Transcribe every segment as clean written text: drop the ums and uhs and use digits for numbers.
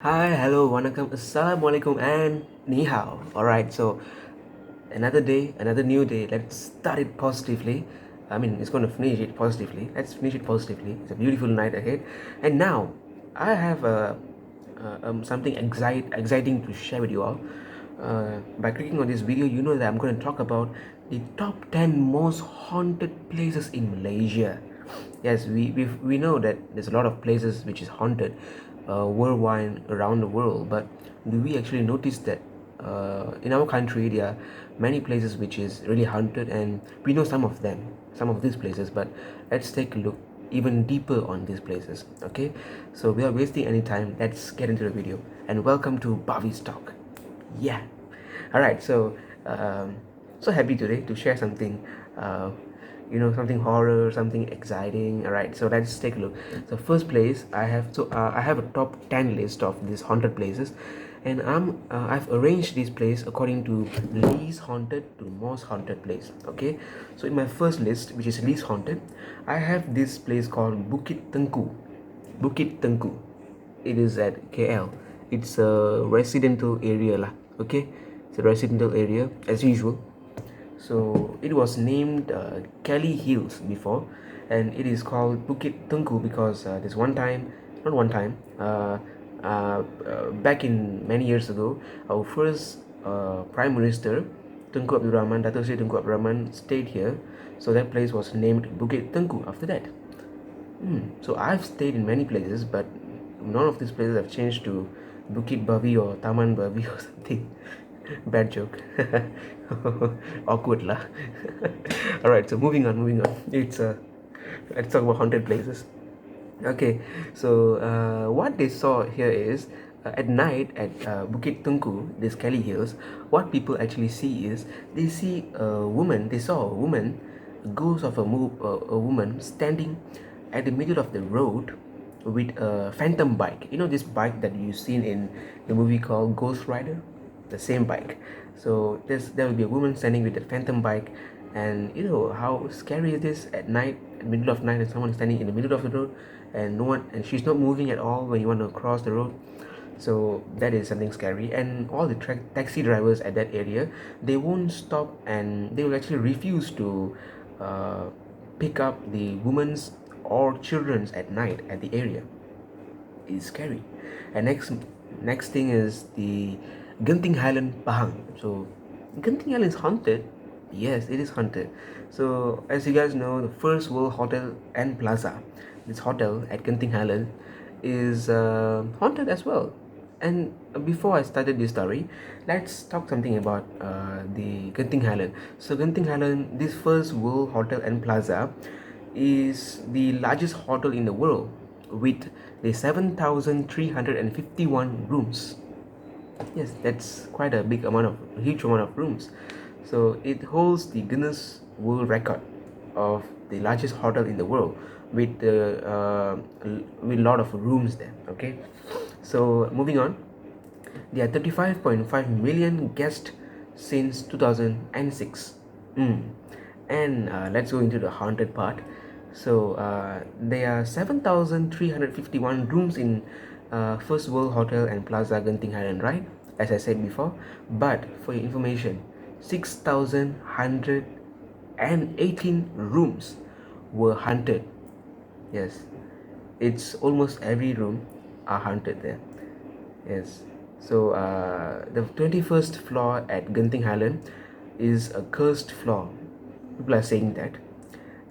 Hi, hello, vanakkam, assalamualaikum, and ni hao. Alright, so another day, another new day. Let's start it positively. I mean, it's going to finish it positively. Let's finish it positively. It's a beautiful night ahead. And now, I have something exciting to share with you all. By clicking on this video, you know that I'm going to talk about the top 10 most haunted places in Malaysia. Yes, we know that there's a lot of places which is haunted worldwide around the world, but do we actually notice that in our country there are many places which is really haunted, and we know some of these places, but let's take a look even deeper on these places. Okay, so without wasting any time, let's get into the video, and welcome to Bhavi's talk. Yeah. All right, so happy today to share something, uh, something horror, something exciting. All right, so let's take a look. So first place I have a top 10 list of these haunted places, and I've arranged this place according to least haunted to most haunted place. Okay, so in my first list, which is least haunted, I have this place called Bukit Tengku. It is at KL. It's a residential area lah. Okay, it's a residential area as usual. So it was named Kelly Hills before, and it is called Bukit Tengku because this one time, not one time, back in many years ago, our first Prime Minister Tunku Abdul Rahman, Dato Sri Tunku Abdul Rahman stayed here, so that place was named Bukit Tengku after that. So I've stayed in many places, but none of these places have changed to Bukit Bhavi or Taman Bhavi or something. Bad joke. Awkward lah. Alright, so moving on. Let's talk about haunted places. Okay, so what they saw here is at night at Bukit Tungku, this Kelly Hills, what people actually see is they saw a woman, a ghost of a woman standing at the middle of the road with a phantom bike. You know this bike that you've seen in the movie called Ghost Rider? The same bike. So there will be a woman standing with a phantom bike, and you know how scary it is at night, middle of night, and someone standing in the middle of the road, and no one, and she's not moving at all when you want to cross the road. So that is something scary, and all the taxi drivers at that area, they won't stop, and they will actually refuse to uh, pick up the women's or children's at night at the area. It's scary. And next thing is the Genting Highland Pahang. So Genting Highland is haunted. Yes, it is haunted. So as you guys know, the First World Hotel and Plaza, this hotel at Genting Highland, is haunted as well. And before I started this story, let's talk something about the Genting Highland. So Genting Highland, this First World Hotel and Plaza, is the largest hotel in the world with the 7,351 rooms. Yes, that's quite a huge amount of rooms. So it holds the Guinness World Record of the largest hotel in the world with with a lot of rooms there. Okay, so moving on, there are 35.5 million guests since 2006. And let's go into the haunted part. So there are 7,351 rooms in First World Hotel and Plaza Genting Highland, right? As I said before. But for your information, 6,118 rooms were haunted. Yes, it's almost every room are haunted there. Yes. So the 21st floor at Genting Highland is a cursed floor. People are saying that,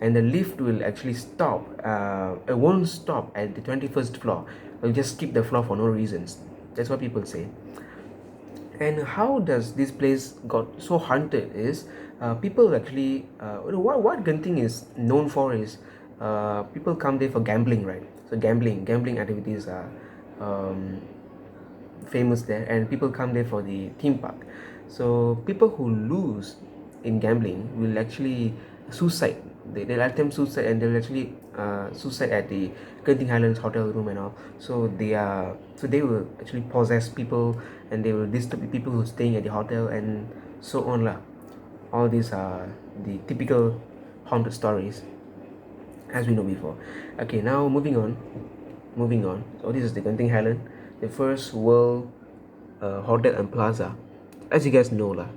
and the lift will actually stop. It won't stop at the 21st floor. It'll just skip the floor for no reasons. That's what people say. And how does this place got so haunted is people actually what Genting is known for is people come there for gambling, right? So gambling activities are um, famous there, and people come there for the theme park. So people who lose in gambling will actually suicide. They'll attempt suicide, and they'll actually suicide at the Genting Highlands hotel room and all. So they will actually possess people, and they will disturb the people who are staying at the hotel, and so on lah. All these are the typical haunted stories as we know before. Okay, now moving on. So this is the Genting Highland. the first world hotel and plaza, as you guys know lah.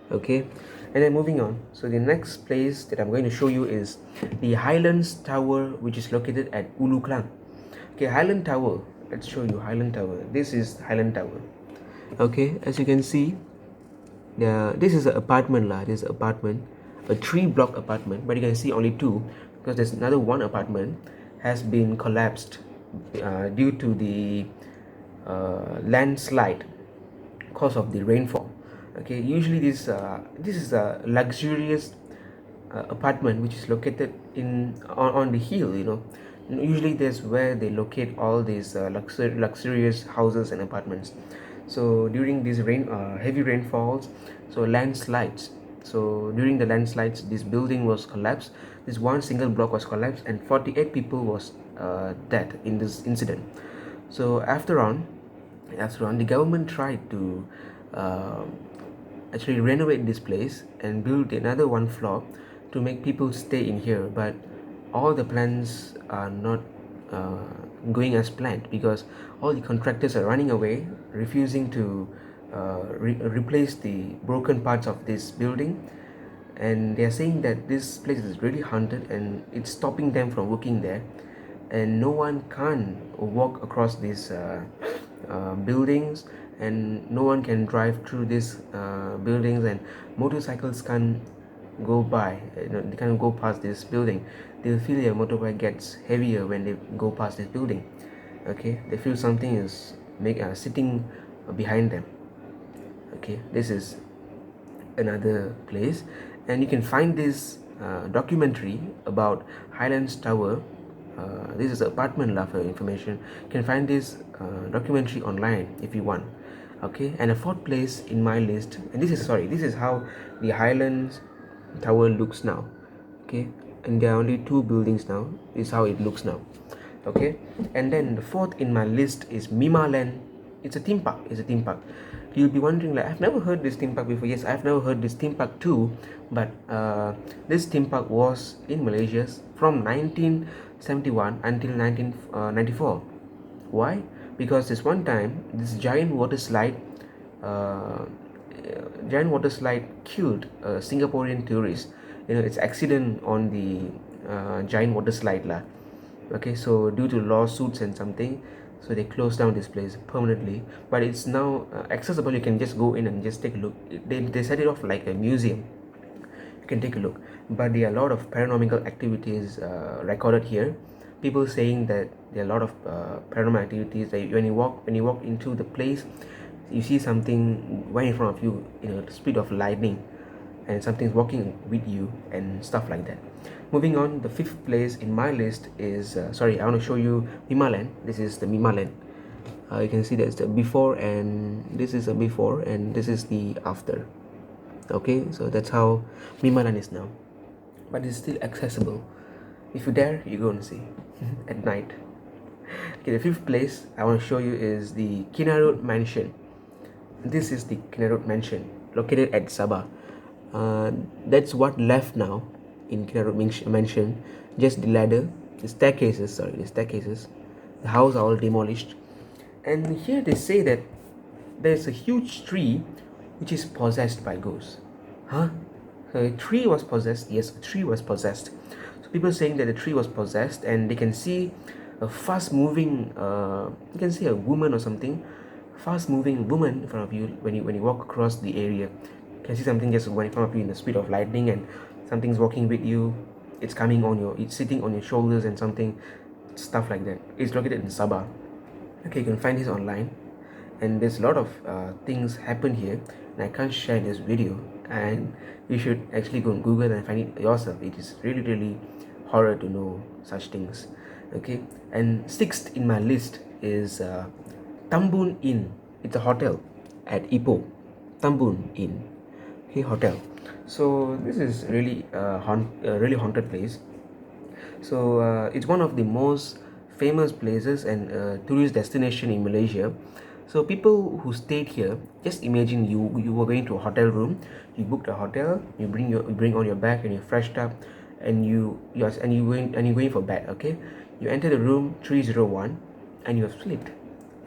Okay, and then moving on, so the next place that I'm going to show you is the Highlands Tower, which is located at Ulu Klang. Okay, Highland Tower, let's show you Highland Tower. This is Highland Tower. Okay, as you can see, this is an apartment lah. This is apartment, a 3-block apartment, but you can see only 2 because there's another 1 apartment has been collapsed due to the landslide cause of the rainfall. Okay, usually this is a luxurious apartment which is located on the hill, you know. Usually that's where they locate all these luxurious houses and apartments. So during these heavy rainfalls, so landslides, so during the landslides this building was collapsed. This one single block was collapsed and 48 people was dead in this incident. So after on the government tried to actually renovate this place and build another 1 floor to make people stay in here, but all the plans are not going as planned because all the contractors are running away, refusing to replace the broken parts of this building, and they are saying that this place is really haunted and it's stopping them from working there, and no one can walk across these buildings, and no one can drive through these buildings, and motorcycles can't go by, they can't go past this building. They feel their motorbike gets heavier when they go past this building. Okay, they feel something is sitting behind them. Okay, this is another place, and you can find this documentary about Highlands Tower. This is an apartment lah for information. You can find this documentary online if you want. Okay, and a 4th place in my list, and this is how the Highlands Tower looks now. Okay, and there are only 2 buildings now. This is how it looks now. Okay, and then the 4th in my list is Mimaland. It's a theme park. You'll be wondering, like, I've never heard this theme park before. Yes, I've never heard this theme park too, but this theme park was in Malaysia from 1971 until 1994. Why? Because this one time, this giant water slide killed a Singaporean tourist. You know, it's accident on the giant water slide lah. Okay, so due to lawsuits and something, so they closed down this place permanently, but it's now accessible. You can just go in and just take a look. They set it off like a museum. You can take a look, but there are a lot of paranormal activities recorded here. People saying that there are a lot of paranormal activities. That when you walk into the place, you see something right in front of you, the speed of lightning, and something's walking with you and stuff like that. Moving on, the 5th place in my list is I want to show you Mimaland. This is the Mimaland. You can see there's the before, and this is a before, and this is the after. Okay, so that's how Mimaland is now, but it's still accessible. If you dare, you go and see at night. Okay, the 5th place I want to show you is the Kinarut Mansion. This is the Kinarut Mansion located at Sabah. That's what left now in Kinarut Mansion. Just the ladder, the staircases. The house are all demolished, and here they say that there's a huge tree which is possessed by ghosts. Huh? So a tree was possessed. Yes, a tree was possessed. So people saying that the tree was possessed, and they can see a fast-moving. You can see a woman or something, fast-moving woman in front of you when you walk across the area. You can see something just going in front of you in the speed of lightning, and something's walking with you. It's sitting on your shoulders and something, stuff like that. It's located in Sabah. Okay, you can find this online, and there's a lot of things happen here, and I can't share this video, and you should actually go on Google and find it yourself. It is really, really horror to know such things. Okay, and 6th in my list is Tambun Inn. It's a hotel at Ipoh. Tambun Inn. Okay, hotel. So this is really really haunted place. So it's one of the most famous places and tourist destination in Malaysia. So people who stayed here, just imagine you were going to a hotel room, you booked a hotel, you bring on your bag and you're freshed up, and you're going for bed. Okay, you enter the room 301 and you have slept.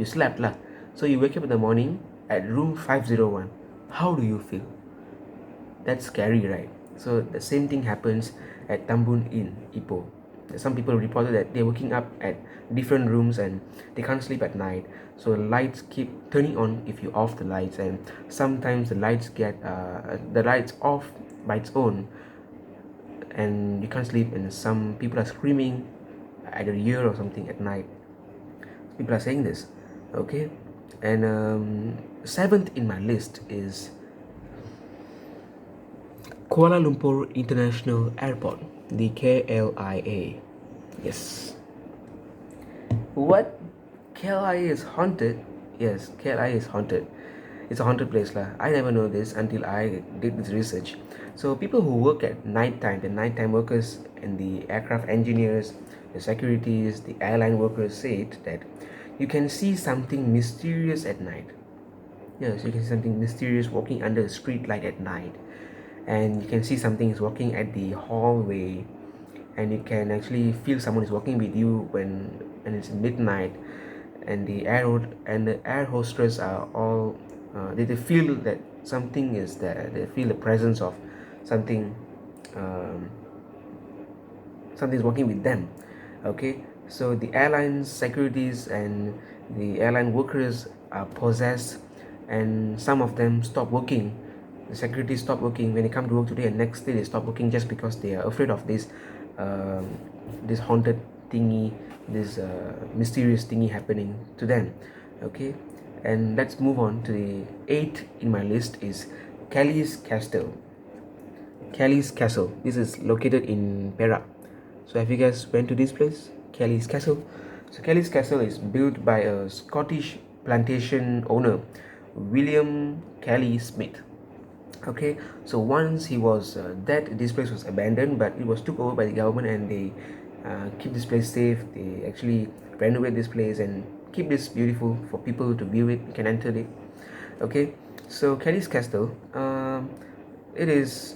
you slept lah. So you wake up in the morning at room 501. How do you feel? That's scary, right? So the same thing happens at Tambun Inn, Ipoh. Some people reported that they're waking up at different rooms and they can't sleep at night. So lights keep turning on if you off the lights, and sometimes the lights off by its own, and you can't sleep. And some people are screaming at your ear or something at night. People are saying this, okay. And seventh in my list is Kuala Lumpur International Airport, the KLIA. Yes. What? KLIA is haunted? Yes, KLIA is haunted. It's a haunted place lah. I never know this until I did this research. So people who work at nighttime, the nighttime workers and the aircraft engineers, the securities, the airline workers said that you can see something mysterious at night. Yes, you can see something mysterious walking under a street light at night, and you can see something is walking at the hallway, and you can actually feel someone is walking with you when it's midnight, and the air hostess are all they feel that something is there. They feel the presence of something something's working with them, okay. So the airline securities and the airline workers are possessed, and some of them stop working. The security stop working when they come to work today, and next day they stop working just because they are afraid of this this haunted thingy, this mysterious thingy happening to them, okay. And let's move on to the 8th in my list is Kelly's Castle. Kelly's Castle, this is located in Perak. So have you guys went to this place, Kelly's Castle? So Kelly's Castle is built by a Scottish plantation owner, William Kelly Smith. Okay, so once he was dead, this place was abandoned, but it was took over by the government, and they keep this place safe. They actually renovate this place and keep this beautiful for people to view it. You can enter it. Okay, so Kelly's Castle, it is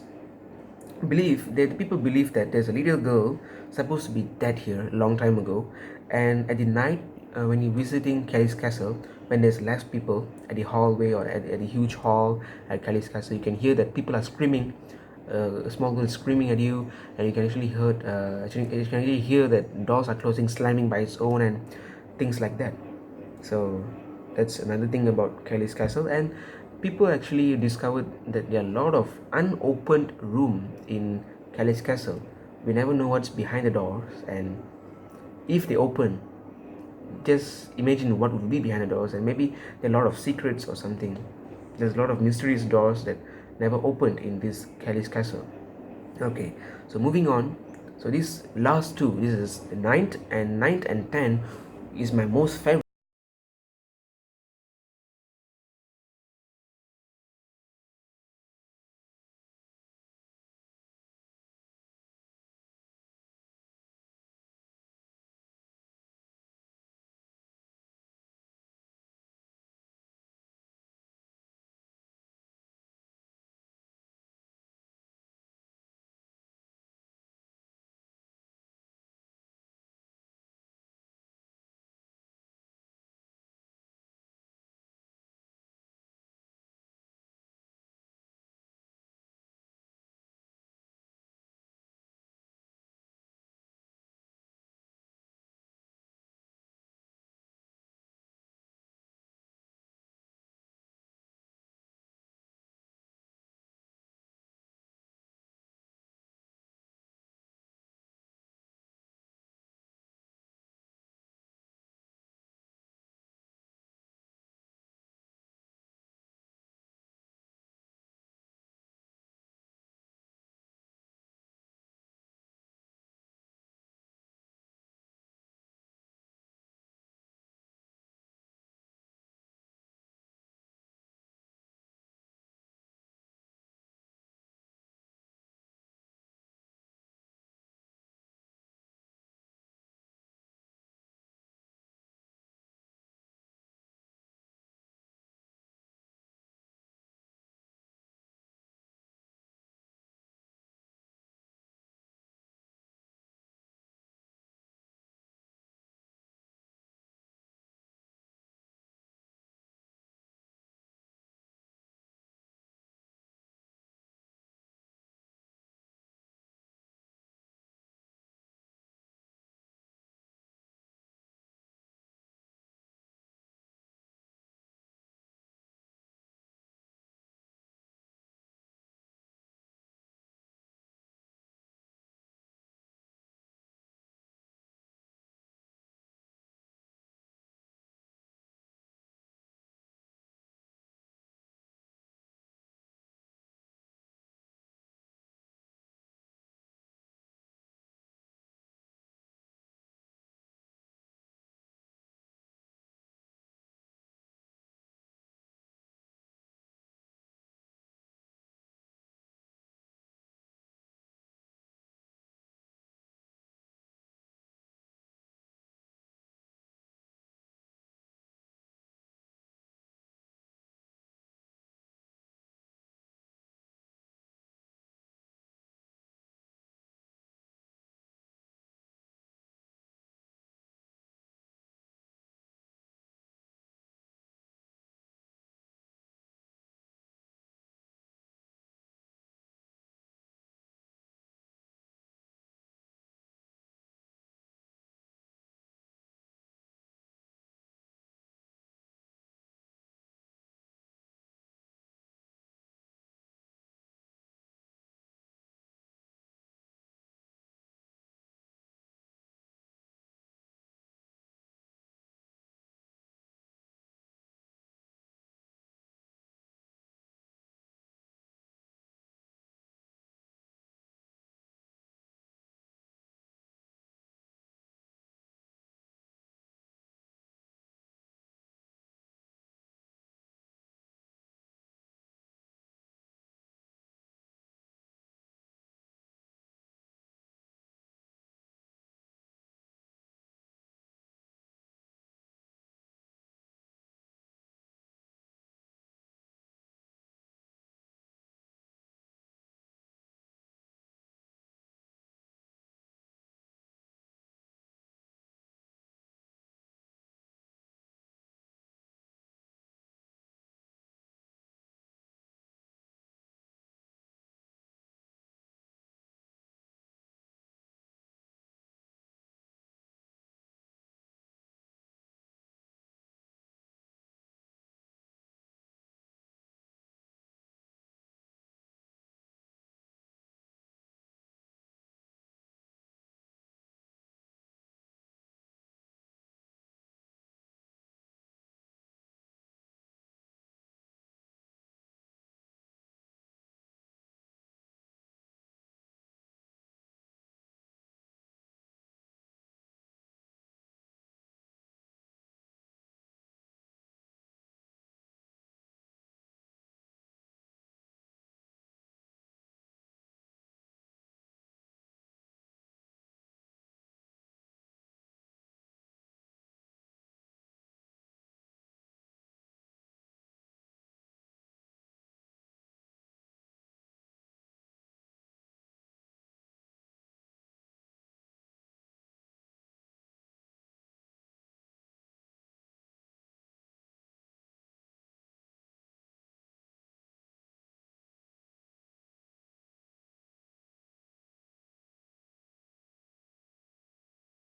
believed that people believe that there's a little girl supposed to be dead here a long time ago, and at the night when you're visiting Kelly's Castle, when there's less people at the hallway or at the huge hall at Kelly's Castle, you can hear that people are screaming. A small girl is screaming at you, and you can actually hear that doors are closing, slamming by its own, and things like that. So that's another thing about Kelly's Castle. And people actually discovered that there are a lot of unopened room in Kelly's Castle. We never know what's behind the doors, and if they open, just imagine what would be behind the doors, and maybe there are a lot of secrets or something. There's a lot of mysterious doors that never opened in this Kelly's Castle. Okay, so moving on. So these last two, this is the ninth and 10th is my most favorite.